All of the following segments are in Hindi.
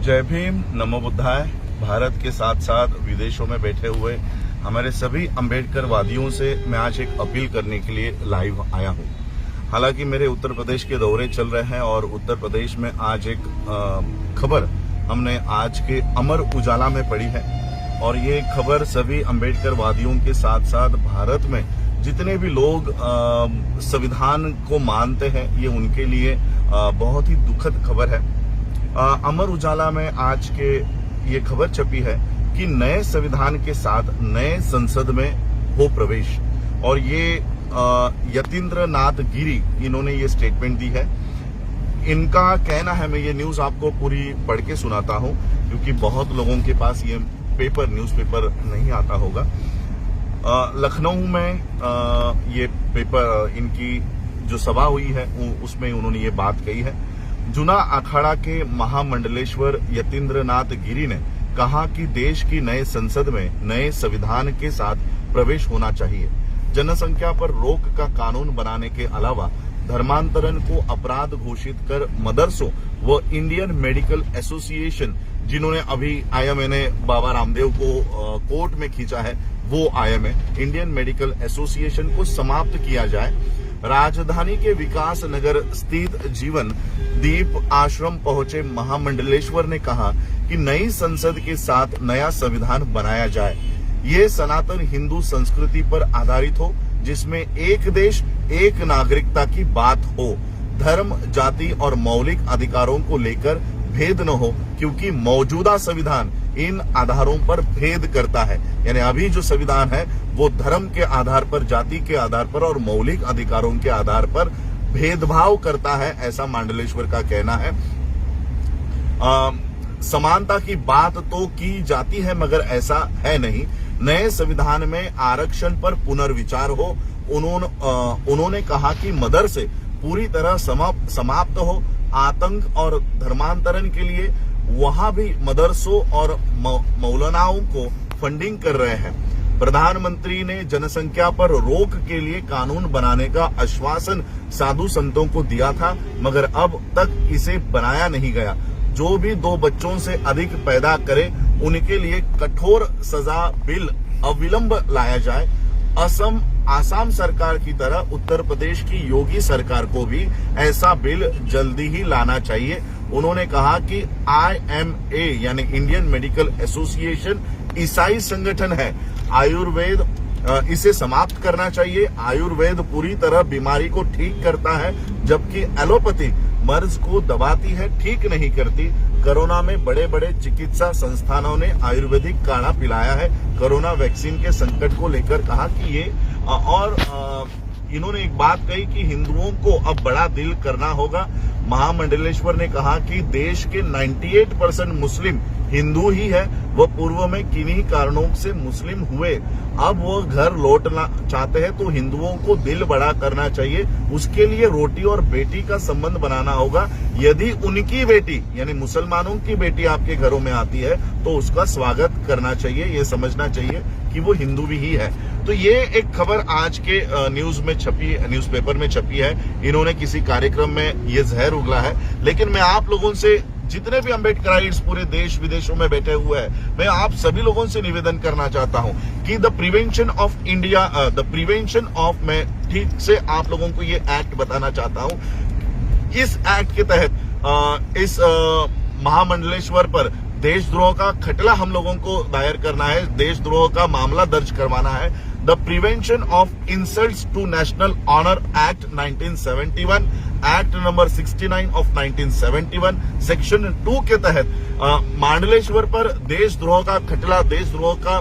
जय भीम, नमो बुद्धाय। भारत के साथ साथ विदेशों में बैठे हुए हमारे सभी अम्बेडकर वादियों से मैं आज एक अपील करने के लिए लाइव आया हूं। हालांकि मेरे उत्तर प्रदेश के दौरे चल रहे हैं और उत्तर प्रदेश में आज एक खबर हमने आज के अमर उजाला में पढ़ी है और ये खबर सभी अम्बेडकर वादियों के साथ साथ भारत में जितने भी लोग संविधान को मानते हैं ये उनके लिए बहुत ही दुखद खबर है। अमर उजाला में आज के ये खबर छपी है कि नए संविधान के साथ नए संसद में हो प्रवेश, और ये यतीन्द्र नाथ गिरी इन्होंने ये स्टेटमेंट दी है। इनका कहना है, मैं ये न्यूज आपको पूरी पढ़ के सुनाता हूं क्योंकि बहुत लोगों के पास ये न्यूज़पेपर नहीं आता होगा। लखनऊ में ये पेपर इनकी जो सभा हुई है उसमें उन्होंने ये बात कही है। जूना अखाड़ा के महामंडलेश्वर यतीन्द्र नाथ गिरी ने कहा कि देश की नए संसद में नए संविधान के साथ प्रवेश होना चाहिए। जनसंख्या पर रोक का कानून बनाने के अलावा धर्मांतरण को अपराध घोषित कर मदरसों व इंडियन मेडिकल एसोसिएशन, जिन्होंने अभी आईएमए ने बाबा रामदेव को कोर्ट में खींचा है, वो आईएमए इंडियन मेडिकल एसोसिएशन को समाप्त किया जाए। राजधानी के विकास नगर स्थित जीवन दीप आश्रम पहुंचे महामंडलेश्वर ने कहा कि नई संसद के साथ नया संविधान बनाया जाए। ये सनातन हिंदू संस्कृति पर आधारित हो, जिसमें एक देश एक नागरिकता की बात हो, धर्म, जाति और मौलिक अधिकारों को लेकर भेद न हो, क्योंकि मौजूदा संविधान इन आधारों पर भेद करता है। यानी अभी जो संविधान है वो धर्म के आधार पर, जाति के आधार पर और मौलिक अधिकारों के आधार पर भेदभाव करता है, ऐसा मंडलेश्वर का कहना है। समानता की बात तो की जाती है मगर ऐसा है नहीं। नए संविधान में आरक्षण पर पुनर्विचार हो। उन्होंने कहा कि मदरसे पूरी तरह समाप्त हो। आतंक और धर्मांतरण के लिए वहां भी मदरसों और मौलानाओं को फंडिंग कर रहे हैं। प्रधानमंत्री ने जनसंख्या पर रोक के लिए कानून बनाने का आश्वासन साधु संतों को दिया था, मगर अब तक इसे बनाया नहीं गया। जो भी 2 बच्चों से अधिक पैदा करे उनके लिए कठोर सजा बिल अविलंब लाया जाए। आसाम सरकार की तरह उत्तर प्रदेश की योगी सरकार को भी ऐसा बिल जल्दी ही लाना चाहिए। उन्होंने कहा कि IMA यानी इंडियन मेडिकल एसोसिएशन ईसाई संगठन है। आयुर्वेद इसे समाप्त करना चाहिए। आयुर्वेद पूरी तरह बीमारी को ठीक करता है, जबकि एलोपैथी मर्ज को दबाती है, ठीक नहीं करती। कोरोना में बड़े बड़े चिकित्सा संस्थानों ने आयुर्वेदिक काढ़ा पिलाया है। कोरोना वैक्सीन के संकट को लेकर कहा कि ये और इन्होंने एक बात कही कि हिंदुओं को अब बड़ा दिल करना होगा। महामंडलेश्वर ने कहा कि देश के 98% मुस्लिम हिंदू ही है। वह पूर्व में किन्हीं कारणों से मुस्लिम हुए, अब वो घर लौटना चाहते हैं, तो हिंदुओं को दिल बड़ा करना चाहिए। उसके लिए रोटी और बेटी का संबंध बनाना होगा। यदि उनकी बेटी यानी मुसलमानों की बेटी आपके घरों में आती है तो उसका स्वागत करना चाहिए। ये समझना चाहिए कि वो हिंदू भी ही है। तो ये एक खबर आज के न्यूज़पेपर में छपी है। इन्होंने किसी कार्यक्रम में ये जहर उगला है। लेकिन मैं आप लोगों से, जितने भी अम्बेडकराइट्स पूरे देश विदेशों में बैठे हुए हैं, मैं आप सभी लोगों से निवेदन करना चाहता हूं कि द प्रिवेंशन ऑफ मैं ठीक से आप लोगों को ये एक्ट बताना चाहता हूं। इस एक्ट के तहत इस महामंडलेश्वर पर देशद्रोह का खटला हम लोगों को दायर करना है, देशद्रोह का मामला दर्ज करवाना है। The prevention of insults to national honour act 1971, act number 69 of 1971 section 2 के तहत मंडलेश्वर पर देशद्रोह का खटला, देशद्रोह का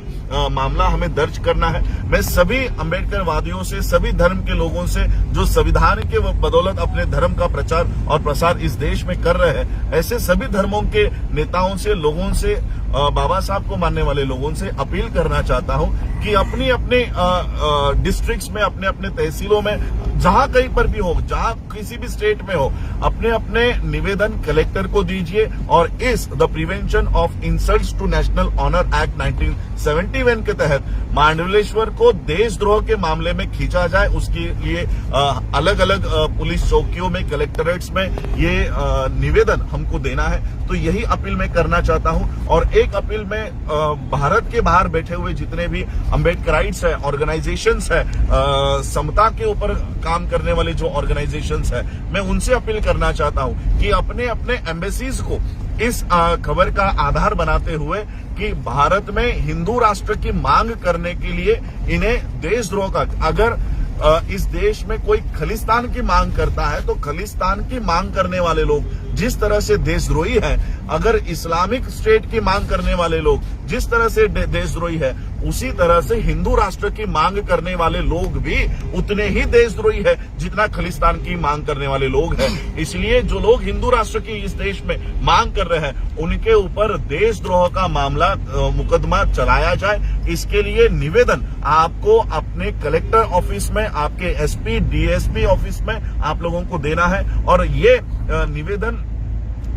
मामला हमें दर्ज करना है। मैं सभी अम्बेडकर वादियों से, सभी धर्म के लोगों से जो संविधान के बदौलत अपने धर्म का प्रचार और प्रसार इस देश में कर रहे हैं, ऐसे सभी धर्मों के नेताओं से, लोगों से, बाबा साहब को मानने वाले लोगों से अपील करना चाहता हूं कि अपनी अपने डिस्ट्रिक्ट्स में, अपने अपने तहसीलों में, जहां कहीं पर भी हो, जहां किसी भी स्टेट में हो, अपने अपने निवेदन कलेक्टर को दीजिए और इस the prevention of insults to national honour act 1971 के तहत मांडलेश्वर को देशद्रोह के मामले में खींचा जाए, उसके लिए अलग अलग पुलिस चौकियों में, कलेक्टरेट्स में ये निवेदन हमको देना है। तो यही अपील मैं करना चाहता हूं। और एक अपील में भारत के बाहर बैठे हुए जितने भी अम्बेडकराइट्स है, ऑर्गेनाइजेशंस है, समता के ऊपर काम करने वाले जो ऑर्गेनाइजेशंस है, मैं उनसे अपील करना चाहता हूं कि अपने अपने एम्बेसीज को इस खबर का आधार बनाते हुए कि भारत में हिंदू राष्ट्र की मांग करने के लिए इन्हें देशद्रोह का, अगर इस देश में कोई खलिस्तान की मांग करता है तो खलिस्तान की मांग करने वाले लोग जिस तरह से देशद्रोही है, अगर इस्लामिक स्टेट की मांग करने वाले लोग जिस तरह से देशद्रोही है, उसी तरह से हिंदू राष्ट्र की मांग करने वाले लोग भी उतने ही देशद्रोही है जितना खलिस्तान की मांग करने वाले लोग हैं। इसलिए जो लोग हिंदू राष्ट्र की इस देश में मांग कर रहे हैं, उनके ऊपर देशद्रोह का मामला, मुकदमा चलाया जाए। इसके लिए निवेदन आपको अपने कलेक्टर ऑफिस में, आपके एसपी, डीएसपी ऑफिस में आप लोगों को देना है। और ये निवेदन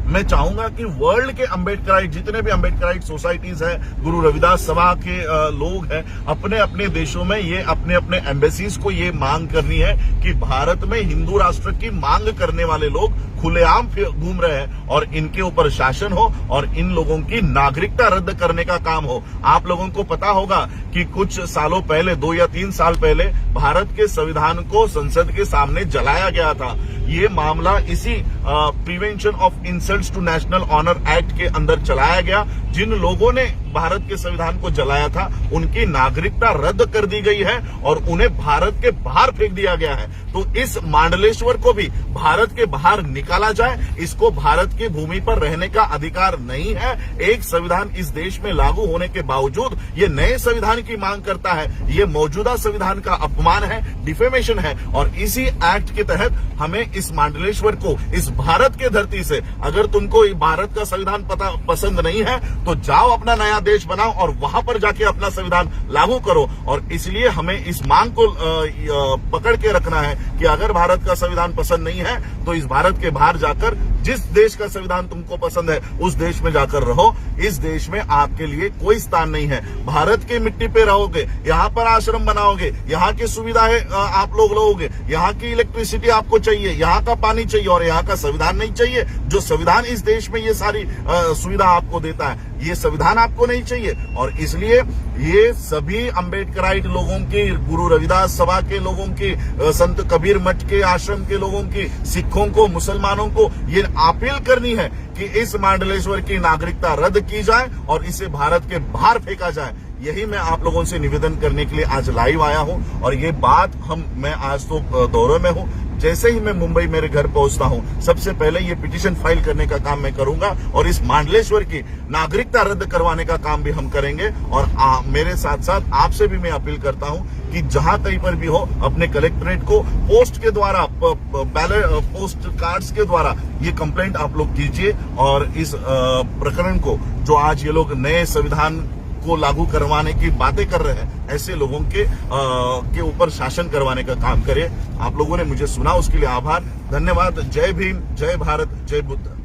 मैं चाहूंगा कि वर्ल्ड के अम्बेडकराइट, जितने भी अम्बेडकराइट सोसाइटीज है, गुरु रविदास सभा के लोग हैं, अपने अपने देशों में ये अपने अपने एम्बेसीज को ये मांग करनी है कि भारत में हिंदू राष्ट्र की मांग करने वाले लोग खुलेआम घूम रहे हैं और इनके ऊपर शासन हो और इन लोगों की नागरिकता रद्द करने का काम हो। आप लोगों को पता होगा कि कुछ सालों पहले, 2 या 3 साल पहले, भारत के संविधान को संसद के सामने जलाया गया था। ये मामला इसी prevention of insults to national honour act के अंदर चलाया गया। जिन लोगों ने भारत के संविधान को जलाया था, उनकी नागरिकता रद्द कर दी गई है और उन्हें भारत के बाहर फेंक दिया गया है। तो इस मांडलेश्वर को भी भारत के बाहर निकाला जाए। इसको भारत की भूमि पर रहने का अधिकार नहीं है। एक संविधान इस देश में लागू होने के बावजूद ये नए संविधान की मांग करता है। ये मौजूदा संविधान का अपमान है, डिफेमेशन है। और इसी एक्ट के तहत हमें इस मांडलेश्वर को, इस भारत के धरती से, अगर तुमको भारत का संविधान पसंद नहीं है तो जाओ अपना नया देश बनाओ और वहां पर जाके अपना संविधान लागू करो। और इसलिए हमें इस मांग को पकड़ के रखना है कि अगर भारत का संविधान पसंद नहीं है तो इस भारत के बाहर जाकर जिस देश का संविधान तुमको पसंद है उस देश में जाकर रहो। इस देश में आपके लिए कोई स्थान नहीं है। भारत की मिट्टी पे रहोगे, यहाँ पर आश्रम बनाओगे, यहाँ की सुविधाएं आप लोग लोगे, यहाँ की इलेक्ट्रिसिटी आपको चाहिए, यहाँ का पानी चाहिए और यहाँ का संविधान नहीं चाहिए। जो संविधान इस देश में ये सारी सुविधा आपको देता है, ये संविधान आपको नहीं चाहिए। और इसलिए ये सभी अम्बेडकराइट लोगों की, गुरु रविदास सभा के लोगों की, संत कबीर मठ के आश्रम के लोगों की, सिखों को, मुसलमानों को ये अपील करनी है कि इस मांडलेश्वर की नागरिकता रद्द की जाए और इसे भारत के बाहर फेंका जाए। यही मैं आप लोगों से निवेदन करने के लिए आज लाइव आया हूं। और ये बात मैं आज तो दौरे में हूं। जैसे ही मैं मुंबई मेरे घर पहुंचता हूं, सबसे पहले ये पिटीशन फाइल करने का काम मैं करूंगा और इस मांडलेश्वर की नागरिकता रद्द करवाने का काम भी हम करेंगे। और मेरे साथ साथ आपसे भी मैं अपील करता हूं कि जहां कहीं पर भी हो, अपने कलेक्टरेट को पोस्ट के द्वारा, बैलेट पोस्ट कार्ड्स के द्वारा ये कंप्लेंट आप लोग कीजिए और इस प्रकरण को, जो आज ये लोग नए संविधान को लागू करवाने की बातें कर रहे हैं, ऐसे लोगों के ऊपर शासन करवाने का काम करें। आप लोगों ने मुझे सुना, उसके लिए आभार, धन्यवाद। जय भीम, जय भारत, जय बुद्ध।